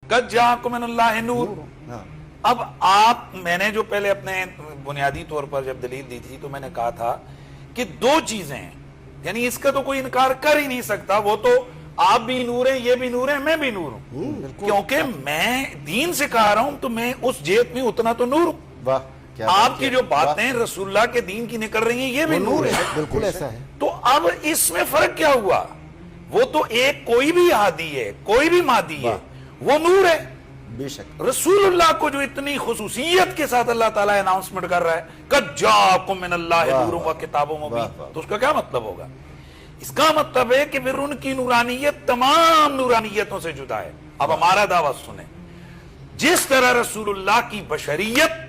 قد جاءکم من اللہ نور. اب آپ, میں نے جو پہلے اپنے بنیادی طور پر جب دلیل دی تھی تو میں نے کہا تھا کہ دو چیزیں ہیں, یعنی اس کا تو کوئی انکار کر ہی نہیں سکتا, وہ تو آپ بھی نور ہیں, یہ بھی نور ہیں, میں بھی نور ہوں, کیونکہ میں دین سے کہا رہا ہوں تو میں اس جیت میں اتنا تو نور ہوں. آپ کی جو باتیں رسول اللہ کے دین کی نکل رہی ہیں یہ بھی نور ہے. بالکل ایسا ہے. تو اب اس میں فرق کیا ہوا؟ وہ تو ایک کوئی بھی ہادی ہے, کوئی بھی مادی ہے, وہ نور ہے. بے شک رسول اللہ کو جو اتنی خصوصیت کے ساتھ اللہ تعالیٰ اناؤنسمنٹ کر رہا ہے قد جاءکم من اللہ نور و کتاب مبین, تو اس کا کیا مطلب ہوگا؟ اس کا مطلب ہے کہ پھر ان کی نورانیت تمام نورانیتوں سے جدا ہے. اب ہمارا دعویٰ سنیں, جس طرح رسول اللہ کی بشریت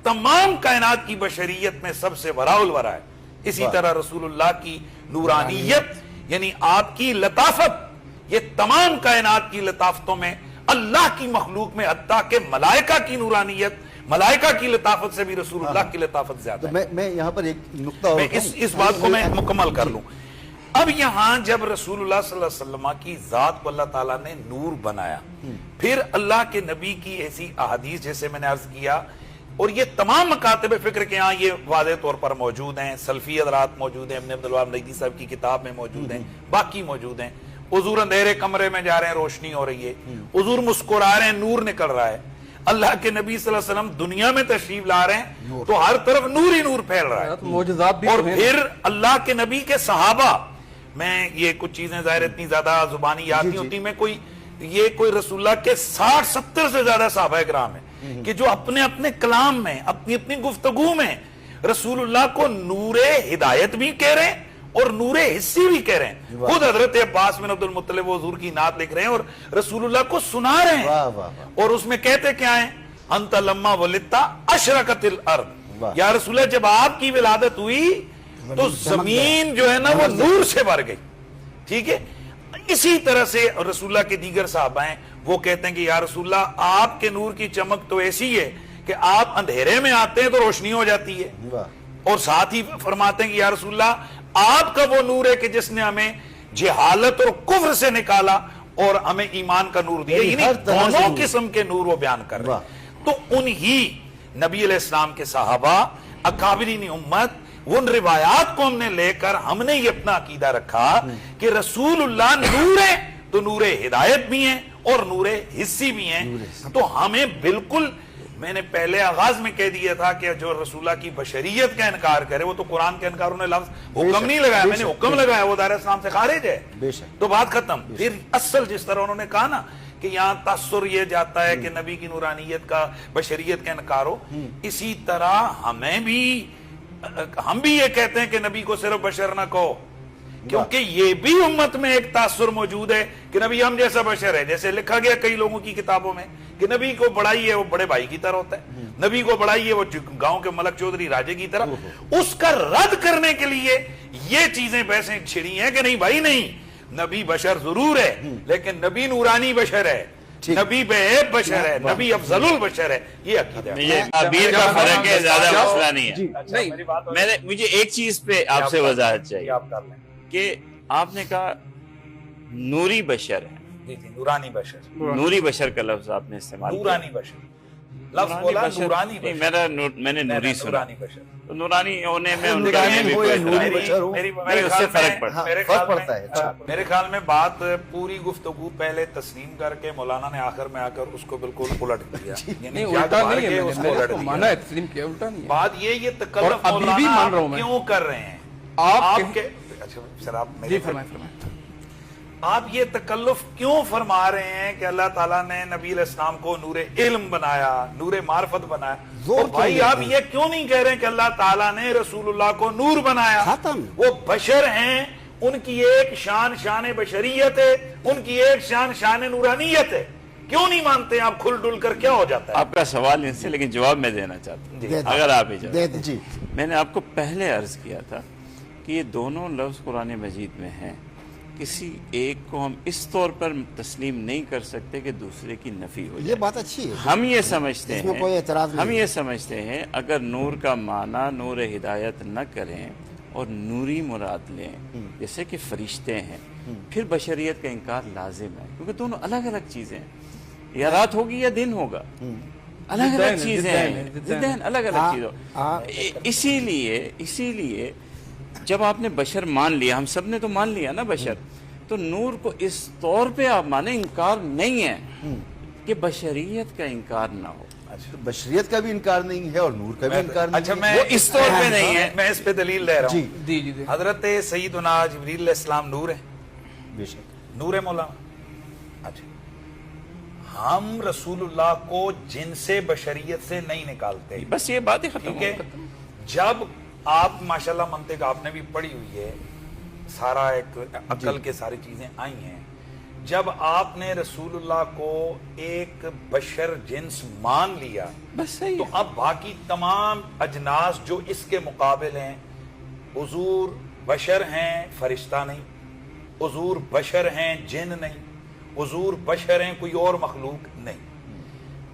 تمام کائنات کی بشریت میں سب سے وراء الورا ہے, اسی طرح رسول اللہ کی نورانیت یعنی آپ کی لطافت یہ تمام کائنات کی لطافتوں میں, اللہ کی مخلوق میں, حتیٰ کہ ملائکہ کی نورانیت, ملائکہ کی لطافت سے بھی رسول اللہ کی لطافت زیادہ ہے. میں یہاں پر ایک نقطہ اور اس بات کو میں مکمل کر لوں. اب یہاں جب رسول اللہ صلی اللہ علیہ وسلم کی ذات کو اللہ تعالیٰ نے نور بنایا, پھر اللہ کے نبی کی ایسی احادیث جیسے میں نے عرض کیا, اور یہ تمام مکاتب فکر کے ہاں یہ واضح طور پر موجود ہیں, سلفی حضرات موجود ہیں, ابن عبد الوہاب نجدی صاحب کی کتاب میں موجود ہیں, باقی موجود ہیں. حضور اندھیرے کمرے میں جا رہے ہیں, روشنی ہو رہی ہے, حضور مسکرا رہے ہیں, نور نکل رہا ہے. اللہ کے نبی صلی اللہ علیہ وسلم دنیا میں تشریف لا رہے ہیں تو ہر طرف نور ہی نور پھیل رہا ہے. اور پھر اللہ کے نبی کے صحابہ, میں یہ کچھ چیزیں ظاہر اتنی زیادہ زبانی یاد نہیں ہوتی, میں کوئی رسول اللہ کے 60-70 سے زیادہ صحابہ کرام ہیں کہ جو اپنے اپنے کلام میں, اپنی اپنی گفتگو میں رسول اللہ کو نور ہدایت بھی کہہ رہے ہیں اور نور حسی بھی کہہ رہے ہیں. خود حضرت عباس بن عبد المطلب حضور کی نعت لکھ رہے ہیں اور رسول اللہ کو سنا رہے ہیں, اور اس میں کہتے کیا ہیں, انت لما ولدتا اشرقت الارض, یا رسول اللہ جب آپ کی ولادت ہوئی تو زمین جو ہے نا وہ نور سے بھر گئی. ٹھیک ہے, اسی طرح سے رسول اللہ کے دیگر صحابہ ہیں, وہ کہتے ہیں کہ یا رسول اللہ آپ کے نور کی چمک تو ایسی ہے کہ آپ اندھیرے میں آتے ہیں تو روشنی ہو جاتی ہے, اور ساتھ ہی فرماتے ہیں کہ یا رسول اللہ آپ کا وہ نور ہے کہ جس نے ہمیں جہالت اور کفر سے نکالا اور ہمیں ایمان کا نور دیا. یعنی دونوں قسم کے نور وہ بیان کر رہے ہیں. تو انہی نبی علیہ السلام کے صحابہ اکابرین امت, ان روایات کو ہم نے لے کر ہم نے یہ اپنا عقیدہ رکھا کہ رسول اللہ نور ہے تو نور ہدایت بھی ہیں اور نور حسی بھی ہیں. تو ہمیں بالکل, میں نے پہلے آغاز میں کہہ دیا تھا کہ جو رسول اللہ کی بشریت کا انکار کرے وہ تو قرآن کے انکار, انہوں نے لفظ حکم نہیں لگایا, میں نے حکم لگایا, وہ دائرہ اسلام سے خارج ہے, تو بات ختم. پھر اصل جس طرح انہوں نے کہا نا کہ یہاں تاثر یہ جاتا ہے کہ نبی کی نورانیت کا, بشریت کا انکار ہو, اسی طرح ہم بھی یہ کہتے ہیں کہ نبی کو صرف بشر نہ کہو, کیونکہ یہ بھی امت میں ایک تاثر موجود ہے کہ نبی ہم جیسا بشر ہے. جیسے لکھا گیا کئی لوگوں کی کتابوں میں کہ نبی کو بڑائی ہے وہ بڑے بھائی کی طرح ہوتا ہے, نبی کو بڑائی ہے وہ گاؤں کے ملک چودھری راجے کی طرح. اس کا رد کرنے کے لیے یہ چیزیں بحثیں چھڑی ہیں کہ نہیں بھائی نہیں, نبی بشر ضرور ہے لیکن نبی نورانی بشر ہے, نبی بے عیب بشر ہے, نبی افضل البشر ہے. یہ عقیدہ ہے. یہ تعبیر کا فرق ہے, زیادہ مسئلہ نہیں ہے. مجھے ایک چیز پہ آپ سے وضاحت چاہیے کہ آپ نے کہا نوری بشر ہے, نورانی بشر, نوری بشر کا لفظ آپ نے استعمال کیا. نورانی بشر لفظ بولا, نورانی بشر, میں نے نوری سنا, نورانی بشر, تو نورانی ہونے میں ان کا یہ بھی کوئی اعتراض نہیں, اس سے فرق پڑتا ہے. میرے خیال میں بات پوری گفتگو پہلے تسلیم کر کے مولانا نے آخر میں آ کر اس کو بالکل الٹ دیا. نہیں الٹا نہیں ہے, میں نے مانا ہے تسلیم کیا, الٹا نہیں ہے. بات یہ تکلف مولانا کیوں کر رہے ہیں آپ کے, اچھا سر آپ میرے فرمائیں, آپ یہ تکلف کیوں فرما رہے ہیں کہ اللہ تعالیٰ نے نبی علیہ السلام کو نور علم بنایا, نور معرفت بنایا, اور بھائی آپ یہ کیوں نہیں کہہ رہے ہیں کہ اللہ تعالیٰ نے رسول اللہ کو نور بنایا؟ وہ بشر ہیں, ان کی ایک شان بشریت ہے, ان کی ایک شان نورانیت ہے. کیوں نہیں مانتے آپ؟ کھل ڈل کر کیا ہو جاتا ہے؟ آپ کا سوال ان سے, لیکن جواب میں دینا چاہتا ہوں اگر آپ اجازت. میں نے آپ کو پہلے عرض کیا تھا کہ یہ دونوں لفظ قرآن مجید میں ہیں, کسی ایک کو ہم اس طور پر تسلیم نہیں کر سکتے کہ دوسرے کی نفی ہو جائے. یہ بات اچھی ہے. ہم یہ سمجھتے ہیں, کوئی اعتراض نہیں, ہم یہ سمجھتے ہیں اگر نور کا معنی نور ہدایت نہ کریں اور نوری مراد لیں جیسے کہ فرشتے ہیں, پھر بشریت کا انکار لازم ہے, کیونکہ دونوں الگ الگ چیزیں ہیں. یا رات ہوگی یا دن ہوگا، الگ الگ چیزیں ہیں، ضدین الگ الگ چیزیں. اسی لیے جب آپ نے بشر مان لیا، ہم سب نے تو مان لیا نا بشر، تو نور کو اس طور پہ آپ مانیں، انکار نہیں ہے کہ بشریت کا انکار نہ ہو. بشریت کا بھی انکار نہیں ہے اور نور کا بھی انکار نہیں اچھا ہے. میں وہ اس طور پہ نہیں ہے. میں اس پہ دلیل لے رہا ہوں. جی جی حضرت سیدنا جبریل علیہ السلام نور ہے، بے شک. نور ہے مولانا. اچھا ہم رسول اللہ کو جن سے بشریت سے نہیں نکالتے. بس یہ بات ہی ختم ٹھیک ہے. ہو. جب آپ ماشاءاللہ منطق آپ نے بھی پڑھی ہوئی ہے، سارا ایک عقل کے ساری چیزیں آئی ہیں. جب آپ نے رسول اللہ کو ایک بشر جنس مان لیا بس صحیح تو اب باقی تمام اجناس جو اس کے مقابل ہیں، حضور بشر ہیں فرشتہ نہیں، حضور بشر ہیں جن نہیں، حضور بشر ہیں کوئی اور مخلوق نہیں.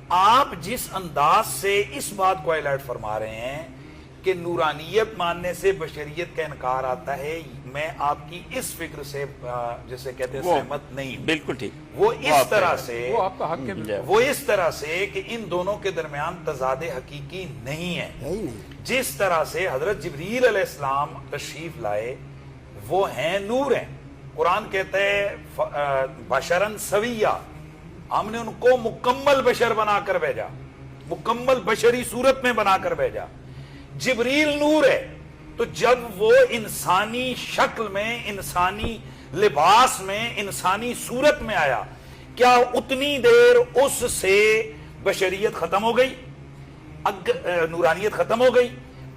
آپ جس انداز سے اس بات کو ہائیلائٹ فرما رہے ہیں کہ نورانیت ماننے سے بشریت کا انکار آتا ہے، میں آپ کی اس فکر سے جسے کہتے ہیں سہمت نہیں. بالکل ٹھیک. وہ اس طرح سے وہ آپ کا حق ہے. وہ اس طرح سے کہ ان دونوں کے درمیان تضاد حقیقی نہیں ہے. جس طرح سے حضرت جبریل علیہ السلام تشریف لائے وہ ہیں نور ہیں. قرآن کہتا ہے بشرن سویہ، ہم نے ان کو مکمل بشر بنا کر بھیجا، مکمل بشری صورت میں بنا کر بھیجا. جبریل نور ہے، تو جب وہ انسانی شکل میں، انسانی لباس میں، انسانی صورت میں آیا، کیا اتنی دیر اس سے بشریت ختم ہو گئی؟ نورانیت ختم ہو گئی؟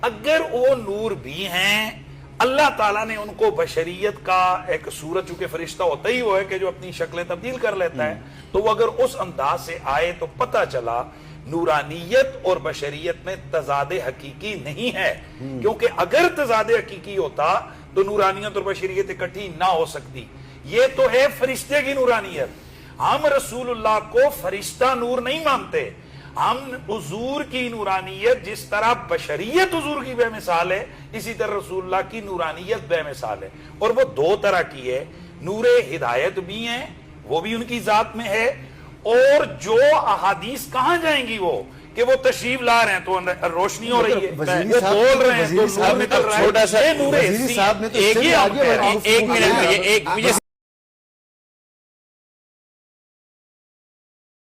اگر وہ نور بھی ہیں، اللہ تعالیٰ نے ان کو بشریت کا ایک صورت، چونکہ فرشتہ ہوتا ہی وہ ہے کہ جو اپنی شکلیں تبدیل کر لیتا ہے، تو وہ اگر اس انداز سے آئے تو پتہ چلا نورانیت اور بشریت میں تضاد حقیقی نہیں ہے. کیونکہ اگر تضاد حقیقی ہوتا تو نورانیت اور بشریت اکٹھی نہ ہو سکتی. یہ تو ہے فرشتے کی نورانیت. ہم رسول اللہ کو فرشتہ نور نہیں مانتے، ہم حضور کی نورانیت جس طرح بشریت حضور کی بے مثال ہے، اسی طرح رسول اللہ کی نورانیت بے مثال ہے. اور وہ دو طرح کی ہے، نور ہدایت بھی ہیں، وہ بھی ان کی ذات میں ہے، اور جو احادیث کہاں جائیں گی وہ کہ وہ تشریف لا رہے ہیں تو روشنی ہو رہی ہے، وہ بول رہے ہیں تو نور نکل رہا ہے. چھوٹا سا وزیری صاحب نے تو ایک منٹ